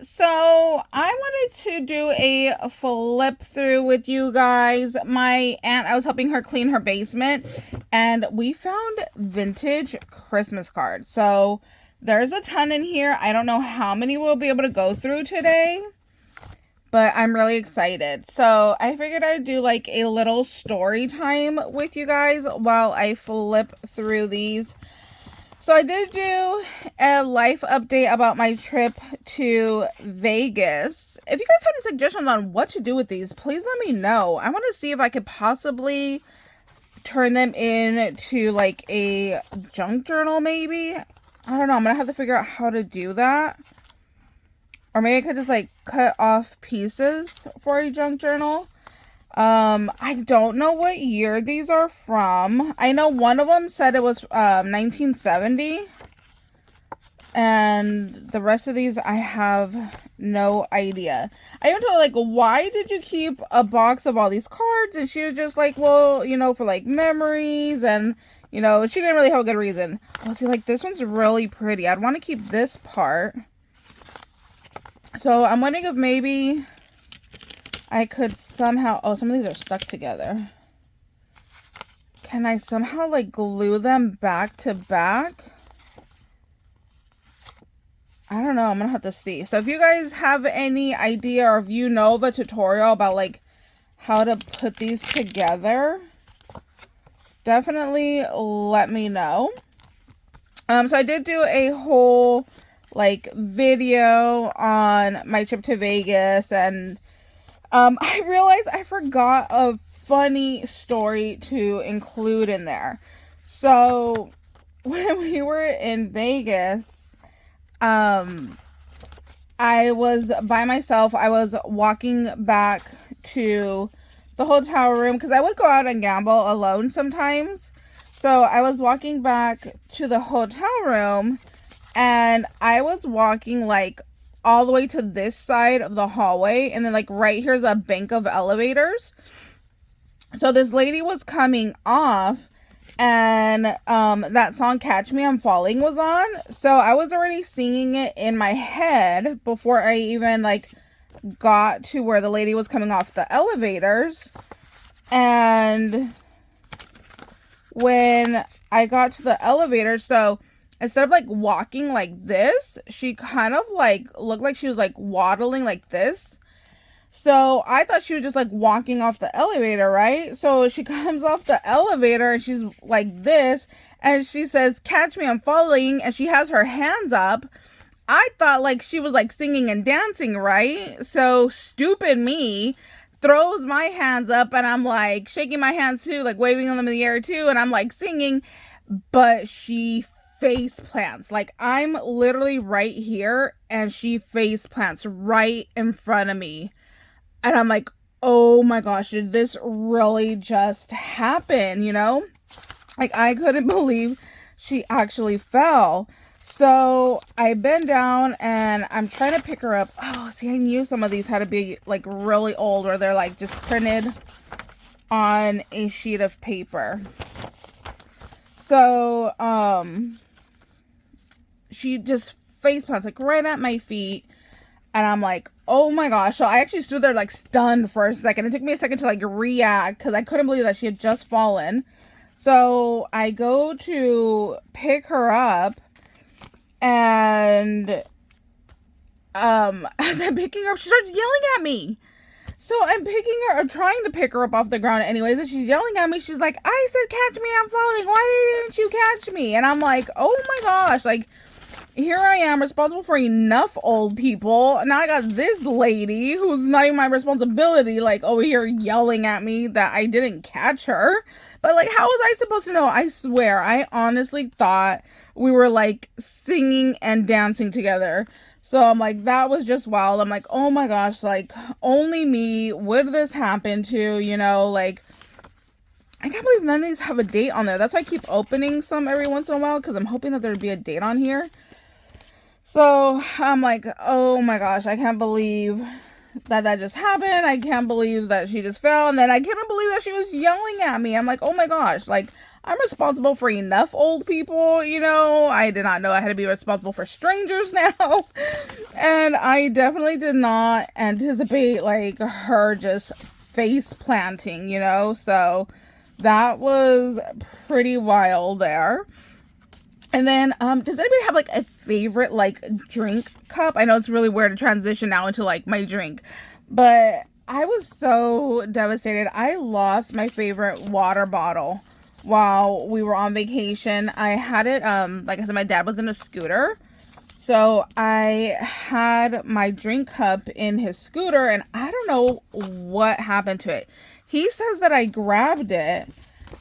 So I wanted to do a flip through with you guys. My aunt, I was helping her clean her basement, and we found vintage Christmas cards. So there's a ton in here. I don't know how many we'll be able to go through today, but I'm really excited. So I figured I'd do like a little story time with you guys while I flip through these. So I did do a life update about my trip to Vegas. If you guys have any suggestions on what to do with these, please let me know. I want to see if I could possibly turn them into like a junk journal maybe. I don't know. I'm going to have to figure out how to do that. Or maybe I could just like cut off pieces for a junk journal. I don't know what year these are from. I know one of them said it was 1970. And the rest of these I have no idea. I even told her, like, why did you keep a box of all these cards? And she was just like, well, you know, for like memories, and you know, she didn't really have a good reason. Oh, see, like this one's really pretty. I'd want to keep this part. So I'm wondering if maybe I could somehow, oh, some of these are stuck together. Can I somehow like glue them back to back? I don't know. I'm gonna have to see. So if you guys have any idea, or if you know the tutorial about like how to put these together, definitely let me know. So I did do a whole like video on my trip to Vegas, and I realized I forgot a funny story to include in there. So when we were in Vegas, I was by myself. I was walking back to the hotel room because I would go out and gamble alone sometimes. So I was walking back to the hotel room, and I was walking like all the way to this side of the hallway, and then like right here's a bank of elevators. So this lady was coming off, and that song Catch Me I'm Falling was on. So I was already singing it in my head before I even like got to where the lady was coming off the elevators. And when I got to the elevator, so instead of like walking like this, she kind of like looked like she was like waddling like this. So I thought she was just like walking off the elevator, right? So she comes off the elevator and she's like this, and she says, "Catch me, I'm falling," and she has her hands up. I thought like she was like singing and dancing, right? So stupid me throws my hands up, and I'm like shaking my hands too, like waving them in the air too, and I'm like singing, but she face plants. Like I'm literally right here, and she face plants right in front of me. And I'm like, oh my gosh, did this really just happen, you know? Like, I couldn't believe she actually fell. So I bend down, and I'm trying to pick her up. Oh, see, I knew some of these had to be, like, really old, or they're, like, just printed on a sheet of paper. So, she just face plants, like, right at my feet. And I'm like, oh my gosh. So I actually stood there like stunned for a second. It took me a second to like react because I couldn't believe that she had just fallen. So I go to pick her up, and as I'm picking her up, she starts yelling at me. So I'm picking her, or trying to pick her up off the ground anyways, and she's yelling at me. She's like, "I said catch me, I'm falling. Why didn't you catch me?" And I'm like, oh my gosh, like, here I am responsible for enough old people. Now I got this lady who's not even my responsibility, like over here yelling at me that I didn't catch her. But like, how was I supposed to know? I swear, I honestly thought we were like singing and dancing together. So I'm like, that was just wild. I'm like, oh my gosh, like only me would this happen to, you know, like I can't believe none of these have a date on there. That's why I keep opening some every once in a while, because I'm hoping that there'd be a date on here. So I'm like, oh my gosh, I can't believe that just happened. I can't believe that she just fell. And then I couldn't believe that she was yelling at me. I'm like, oh my gosh, like, I'm responsible for enough old people, you know. I did not know I had to be responsible for strangers now. And I definitely did not anticipate, like, her just face planting, you know. So that was pretty wild there. And then, does anybody have, like, a favorite, like, drink cup? I know it's really weird to transition now into, like, my drink. But I was so devastated. I lost my favorite water bottle while we were on vacation. I had it, like I said, my dad was in a scooter. So I had my drink cup in his scooter, and I don't know what happened to it. He says that I grabbed it,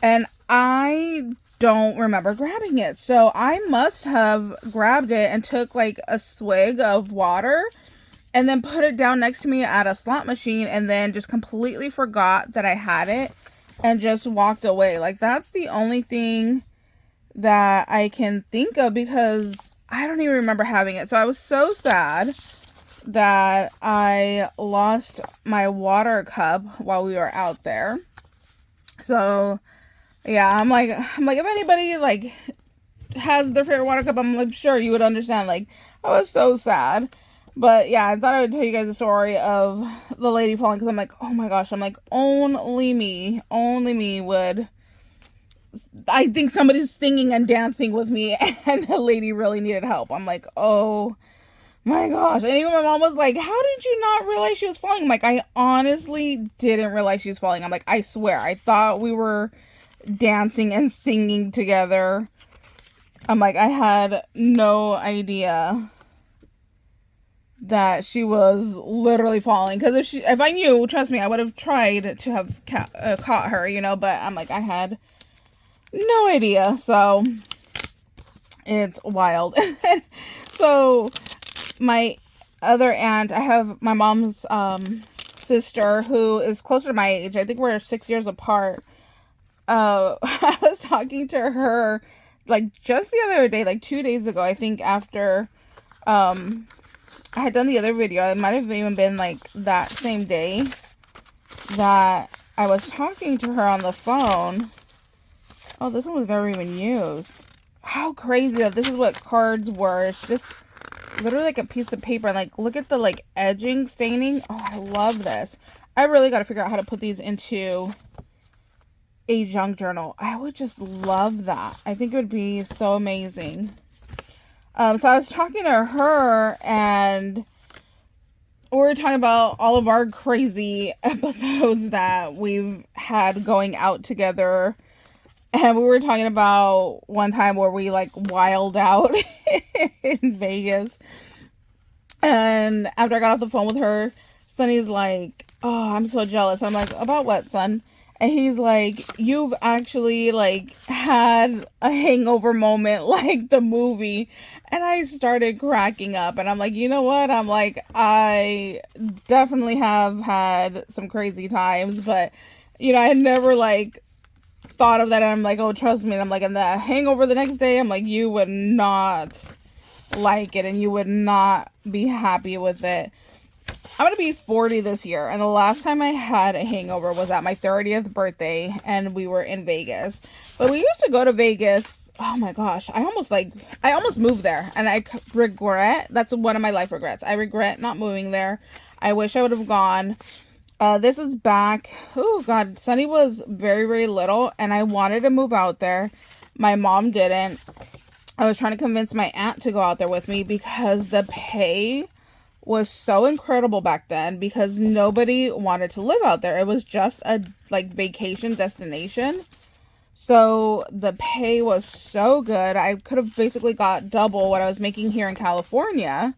and I don't remember grabbing it. So I must have grabbed it and took like a swig of water and then put it down next to me at a slot machine, and then just completely forgot that I had it and just walked away. Like, that's the only thing that I can think of, because I don't even remember having it. So I was so sad that I lost my water cup while we were out there. So yeah, I'm like, if anybody like has their favorite water cup, I'm like, sure you would understand. Like, I was so sad. But yeah, I thought I would tell you guys a story of the lady falling, because I'm like, oh my gosh, I'm like, only me would. I think somebody's singing and dancing with me, and the lady really needed help. I'm like, oh my gosh. And even my mom was like, how did you not realize she was falling? I'm like, I honestly didn't realize she was falling. I'm like, I swear, I thought we were dancing and singing together. I'm like, I had no idea that she was literally falling, because if I knew, trust me, I would have tried to have caught her, you know. But I'm like, I had no idea. So it's wild. So my other aunt, I have my mom's sister, who is closer to my age. I think we're 6 years apart. I was talking to her like just the other day, like 2 days ago, I think, after I had done the other video. It might have even been like that same day that I was talking to her on the phone. Oh, this one was never even used. How crazy that this is what cards were. It's just literally like a piece of paper, and like, look at the like edging staining. Oh, I love this. I really got to figure out how to put these into a junk journal. I would just love that. I think it would be so amazing. So I was talking to her, and we were talking about all of our crazy episodes that we've had going out together. And we were talking about one time where we like wild out in Vegas. And after I got off the phone with her, Sonny's like, oh, I'm so jealous. I'm like, about what, son? And he's like, you've actually like had a hangover moment like the movie. And I started cracking up, and I'm like, you know what? I'm like, I definitely have had some crazy times, but you know, I had never like thought of that. And I'm like, oh, trust me. And I'm like, and the hangover the next day, I'm like, you would not like it, and you would not be happy with it. I'm going to be 40 this year, and the last time I had a hangover was at my 30th birthday, and we were in Vegas. But we used to go to Vegas. Oh my gosh, I almost moved there, and I regret, that's one of my life regrets. I regret not moving there. I wish I would have gone. This was back, oh God, Sonny was very, very little, and I wanted to move out there. My mom didn't. I was trying to convince my aunt to go out there with me, because the pay was so incredible back then, because nobody wanted to live out there. It was just a like vacation destination. So the pay was so good. I could have basically got double what I was making here in California.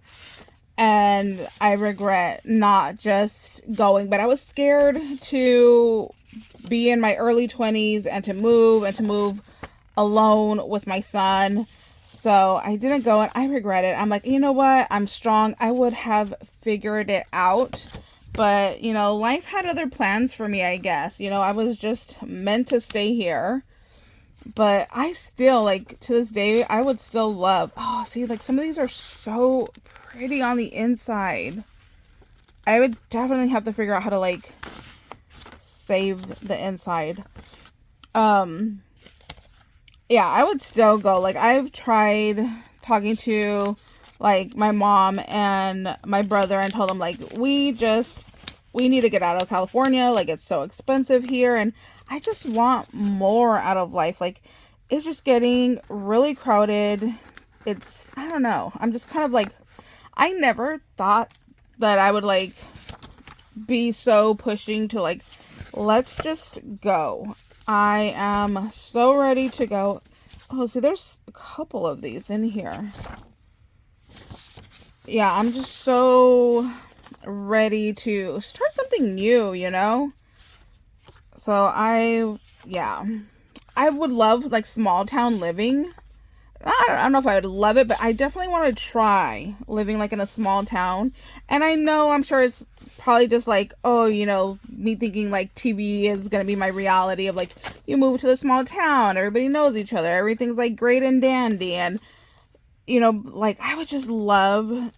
And I regret not just going, but I was scared to be in my early 20s and to move alone with my son. So I didn't go, and I regret it. I'm like, you know what? I'm strong. I would have figured it out. But, you know, life had other plans for me, I guess. You know, I was just meant to stay here. But I still, like, to this day, I would still love. Oh, see, like, some of these are so pretty on the inside. I would definitely have to figure out how to like save the inside. Yeah, I would still go. Like, I've tried talking to like my mom and my brother and told them like we need to get out of California. Like, it's so expensive here, and I just want more out of life. Like, it's just getting really crowded. It's, I don't know. I'm just kind of like, I never thought that I would like be so pushing to like, let's just go. I am so ready to go. Oh, see, there's a couple of these in here. Yeah, I'm just so ready to start something new, you know? So yeah, I would love like small town living. I don't know if I would love it, but I definitely want to try living like in a small town. And I know, I'm sure it's probably just like, oh, you know, me thinking like TV is going to be my reality of like, you move to the small town, everybody knows each other, everything's like great and dandy. And, you know, like I would just love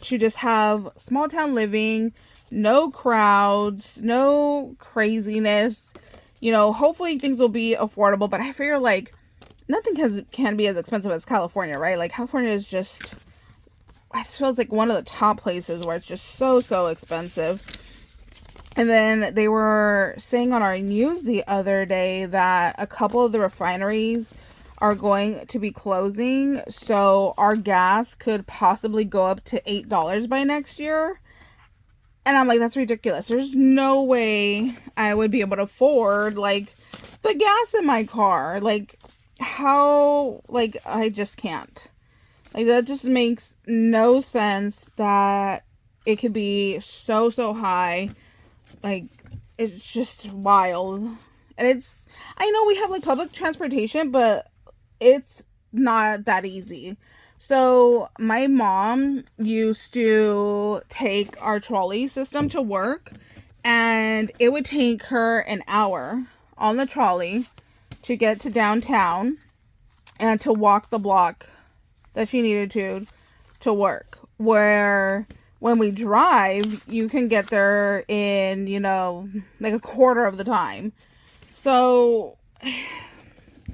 to just have small town living, no crowds, no craziness. You know, hopefully things will be affordable, but I figure like, nothing can be as expensive as California, right? Like, California is just, it feels like one of the top places where it's just so expensive. And then they were saying on our news the other day that a couple of the refineries are going to be closing. So our gas could possibly go up to $8 by next year. And I'm like, that's ridiculous. There's no way I would be able to afford, like, the gas in my car. Like, how, like, I just can't. Like, that just makes no sense that it could be so high. Like, it's just wild. And it's, I know we have like public transportation, but it's not that easy. So my mom used to take our trolley system to work, and it would take her an hour on the trolley to get to downtown and to walk the block that she needed to work. Where when we drive, you can get there in, you know, like a quarter of the time. So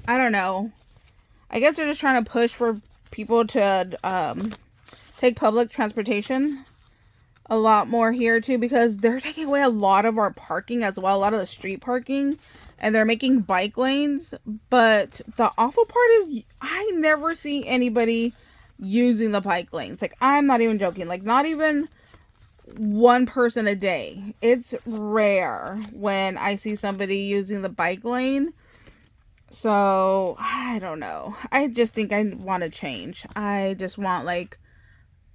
I don't know. I guess they're just trying to push for people to take public transportation a lot more here too, because they're taking away a lot of our parking as well, a lot of the street parking, and they're making bike lanes. But the awful part is I never see anybody using the bike lanes. Like, I'm not even joking, like not even one person a day. It's rare when I see somebody using the bike lane. So I don't know, I just think I want to change. I just want like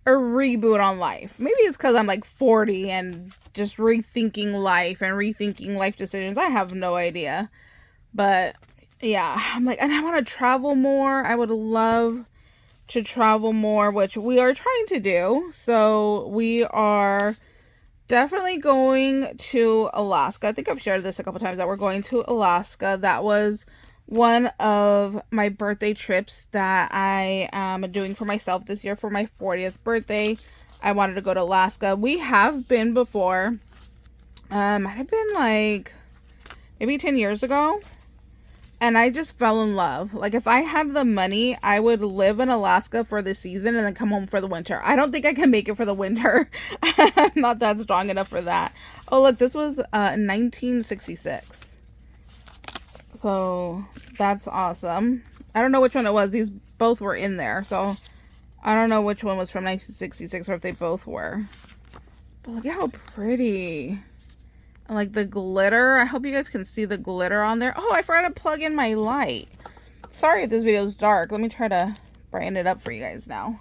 a reboot on life. Maybe it's because I'm like 40 and just rethinking life and rethinking life decisions. I have no idea. But yeah, I'm like, and I want to travel more. I would love to travel more, which we are trying to do. So we are definitely going to Alaska. I think I've shared this a couple times that we're going to Alaska. That was one of my birthday trips that I am doing for myself this year for my 40th birthday. I wanted to go to Alaska. We have been before. Might have been like maybe 10 years ago. And I just fell in love. Like, if I had the money, I would live in Alaska for the season and then come home for the winter. I don't think I can make it for the winter. I'm not that strong enough for that. Oh, look, this was 1966. So that's awesome. I don't know which one it was. These both were in there. So I don't know which one was from 1966 or if they both were. But look at how pretty. And like the glitter. I hope you guys can see the glitter on there. Oh, I forgot to plug in my light. Sorry if this video is dark. Let me try to brighten it up for you guys now.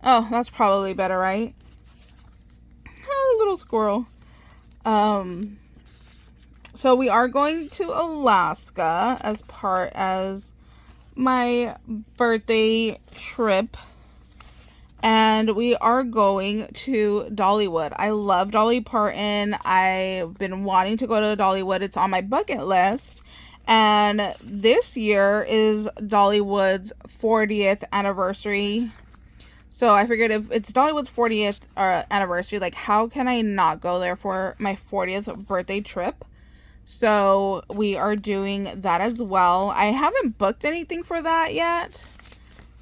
Oh, that's probably better, right? Oh, little squirrel. So we are going to Alaska as part as my birthday trip. And we are going to Dollywood. I love Dolly Parton. I've been wanting to go to Dollywood. It's on my bucket list. And this year is Dollywood's 40th anniversary. So I figured if it's Dollywood's 40th anniversary, like how can I not go there for my 40th birthday trip? So we are doing that as well. I haven't booked anything for that yet,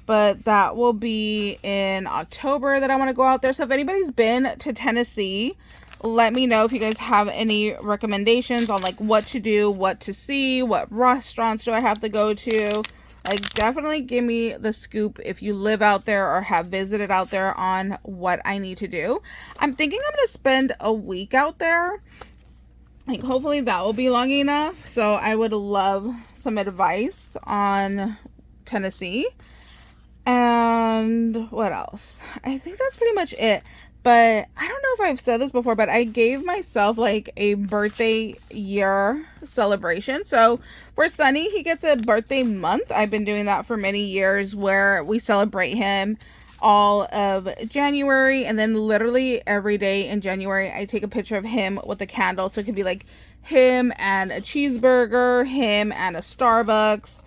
but that will be in October that I want to go out there. So if anybody's been to Tennessee, let me know if you guys have any recommendations on like what to do, what to see, what restaurants do I have to go to. Like, definitely give me the scoop if you live out there or have visited out there on what I need to do. I'm thinking I'm going to spend a week out there. Like, hopefully that will be long enough. So I would love some advice on Tennessee. And what else? I think that's pretty much it. But I don't know if I've said this before, but I gave myself like a birthday year celebration. So for Sunny, he gets a birthday month. I've been doing that for many years where we celebrate him all of January. And then literally every day in January, I take a picture of him with a candle. So it could be like him and a cheeseburger, him and a Starbucks,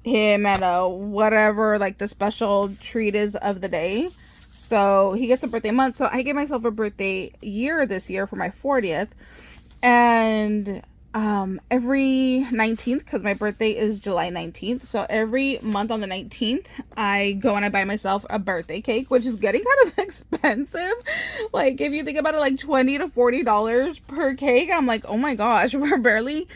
him and a whatever, like the special treat is of the day. So he gets a birthday month. So I gave myself a birthday year this year for my 40th. And every 19th, because my birthday is July 19th. So every month on the 19th, I go and I buy myself a birthday cake, which is getting kind of expensive. Like, if you think about it, like $20 to $40 per cake. I'm like, oh my gosh, we're barely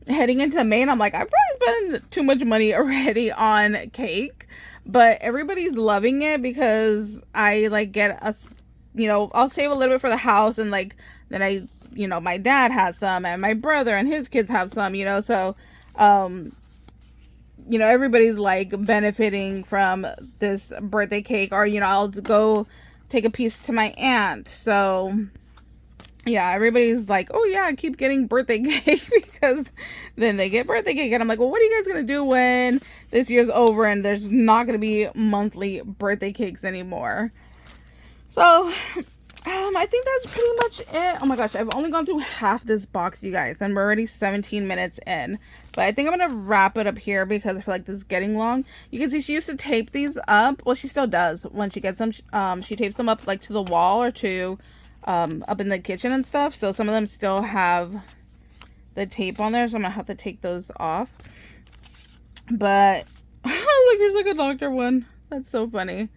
heading into May. And I'm like, I probably spent too much money already on cake. But everybody's loving it because I like get us, you know, I'll save a little bit for the house, and like then I, you know, my dad has some and my brother and his kids have some, you know, so you know, everybody's like benefiting from this birthday cake. Or, you know, I'll go take a piece to my aunt. So yeah, everybody's like, oh yeah, I keep getting birthday cake because then they get birthday cake. And I'm like, well, what are you guys going to do when this year's over and there's not going to be monthly birthday cakes anymore? So, I think that's pretty much it. Oh my gosh, I've only gone through half this box, you guys, and we're already 17 minutes in. But I think I'm going to wrap it up here because I feel like this is getting long. You can see she used to tape these up. Well, she still does when she gets them. She tapes them up like to the wall or to up in the kitchen and stuff. So some of them still have the tape on there, so I'm gonna have to take those off. But look, here's like a doctor one. That's so funny.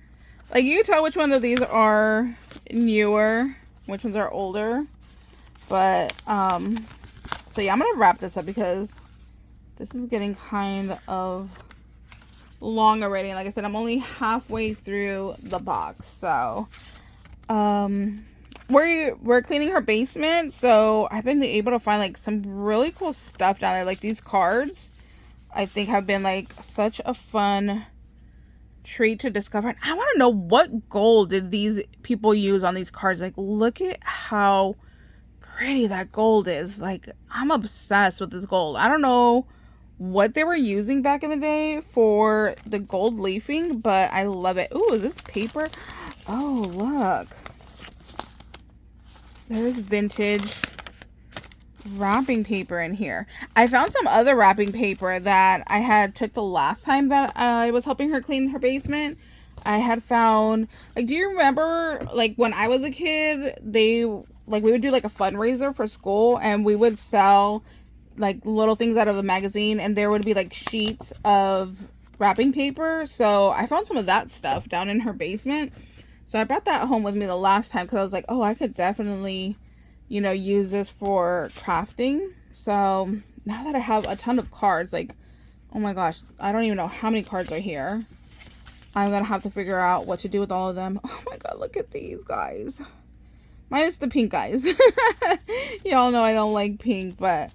Like, you can tell which one of these are newer, which ones are older. But so yeah, I'm gonna wrap this up because this is getting kind of long already. And like I said, I'm only halfway through the box. So we're cleaning her basement, so I've been able to find like some really cool stuff down there. Like, these cards I think have been like such a fun treat to discover. And I want to know, what gold did these people use on these cards? Like, look at how pretty that gold is. Like, I'm obsessed with this gold. I don't know what they were using back in the day for the gold leafing, but I love it. Ooh, is this paper? Oh, look. There's vintage wrapping paper in here. I found some other wrapping paper that I had took the last time that I was helping her clean her basement. I had found, like, do you remember, like, when I was a kid, we would do like a fundraiser for school, and we would sell like little things out of a magazine, and there would be like sheets of wrapping paper. So I found some of that stuff down in her basement. So I brought that home with me the last time because I was like, oh, I could definitely, you know, use this for crafting. So now that I have a ton of cards, like, oh my gosh, I don't even know how many cards are here. I'm going to have to figure out what to do with all of them. Oh my god, look at these guys. Minus the pink guys. Y'all know I don't like pink, but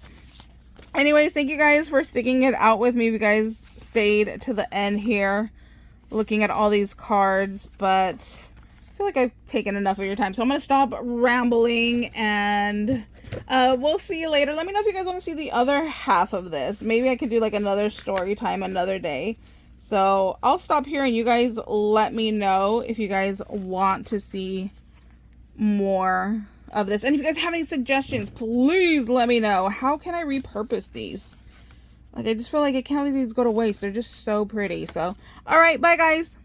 anyways, thank you guys for sticking it out with me. If you guys stayed to the end here looking at all these cards, but I feel like I've taken enough of your time, so I'm going to stop rambling, and we'll see you later. Let me know if you guys want to see the other half of this. Maybe I could do like another story time another day. So I'll stop here, and you guys let me know if you guys want to see more of this. And if you guys have any suggestions, please let me know. How can I repurpose these? Like, I just feel like I can't let these go to waste. They're just so pretty. So, all right, bye guys.